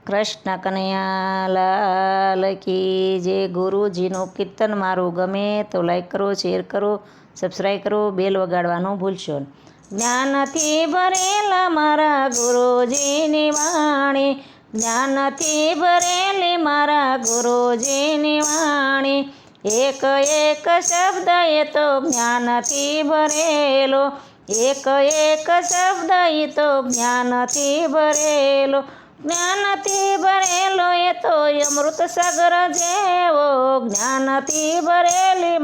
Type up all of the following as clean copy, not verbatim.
કૃષ્ણ કનૈયા લાલ કી જે ગુરુજીનું કીર્તન મારું ગમે તો લાઈક કરો, શેર કરો, સબસ્ક્રાઈબ કરો, બેલ વગાડવાનું ભૂલશો નહીં. જ્ઞાનથી ભરેલા મારા ગુરુજીની વાણી, જ્ઞાનથી ભરેલી મારા ગુરુજીની વાણી, એક એક શબ્દ એ તો જ્ઞાનથી ભરેલો, એક એક શબ્દ એ તો જ્ઞાનથી ભરેલો, જ્ઞાનથી ભરેલો એ તો અમૃત સાગર જેવો, જ્ઞાનથી ભરેલી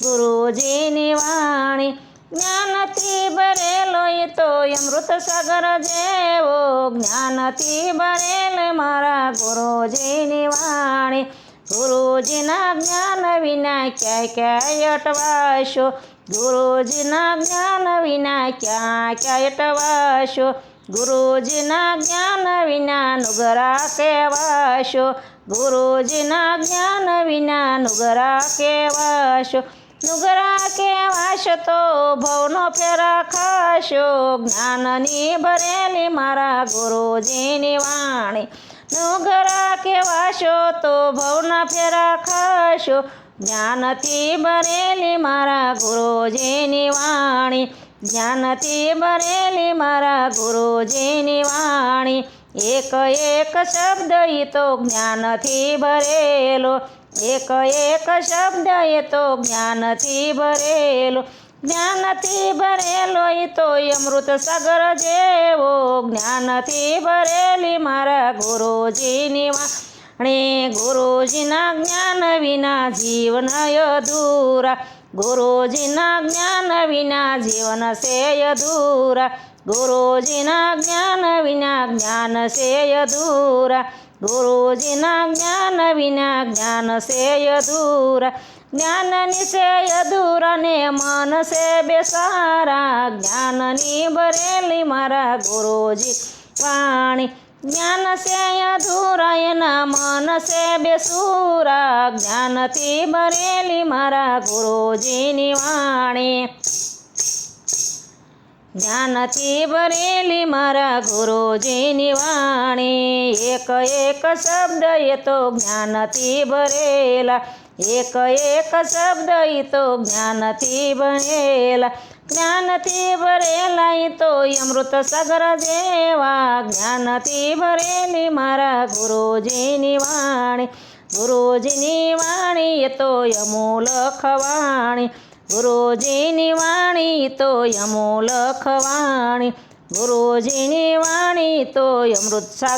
ગુરુજીની વાણી, જ્ઞાનથી ભરેલો એ તો અમૃત સાગર જેવો, જ્ઞાનથી ભરેલી મારા ગુરુજીની વાણી. ગુરુજીના જ્ઞાન વિના ક્યાંય ક્યાંય અટવાશો, ગુરુજીના જ્ઞાન વિના ક્યાંય અટવાશો, ગુરુજીના જ્ઞાન વિના નુગરા કહેવાશો, ગુરુજીના જ્ઞાન વિના નુગરા કહેવાશો, નુગરા કહેવાશો તો ભવનો ફેરા ખાશો, જ્ઞાનની ભરેલી મારા ગુરુજીની વાણી, નુગરા કહેવાશો તો ભવના ફેરા ખાશો, જ્ઞાનથી ભરેલી મારા ગુરુજીની વાણી, જ્ઞાનથી ભરેલી મારા ગુરુજીની વાણી, એક એક શબ્દ એ તો જ્ઞાનથી ભરેલો, એક એક શબ્દ એ તો જ્ઞાનથી ભરેલો, જ્ઞાનથી ભરેલો એ તો અમૃત સાગર જેવો, જ્ઞાનથી ભરેલી મારા ગુરુજીની વાણી. ગુરુજીના જ્ઞાન વિના જીવન અધૂરા, ગુરુજીના જ્ઞાન વિના જીવન છે અધૂરા, ગુરુજીના જ્ઞાન વિના જ્ઞાન છે અધૂરા, ગુરુજીના જ્ઞાન વિના જ્ઞાન છે અધૂરા, જ્ઞાનની છે અધૂરા ને મન છે બેસારા, જ્ઞાનની ભરેલી મારા ગુરુજી વાણી, જ્ઞાન છે અધૂરા એના મન છે બેસુરા, જ્ઞાનથી ભરેલી મારા ગુરુજીની વાણી, જ્ઞાનથી ભરેલી મારા ગુરુજીની વાણી, એક એક શબ્દ એ તો જ્ઞાનથી ભરેલા, એક એક શબ્દ એ તો જ્ઞાનથી ભરેલા, જ્ઞાનથી ભરેલા એ તો અમૃત સાગર જેવા, જ્ઞાનથી ભરેલી મારા ગુરુજીની વાણી, ગુરુજીની વાણી એ તો અમૂલક વાણી, ગુરુજીની વાણી તો અમૂલક વાણી, ગુરુજીની વાણી તો અમૃત સાગર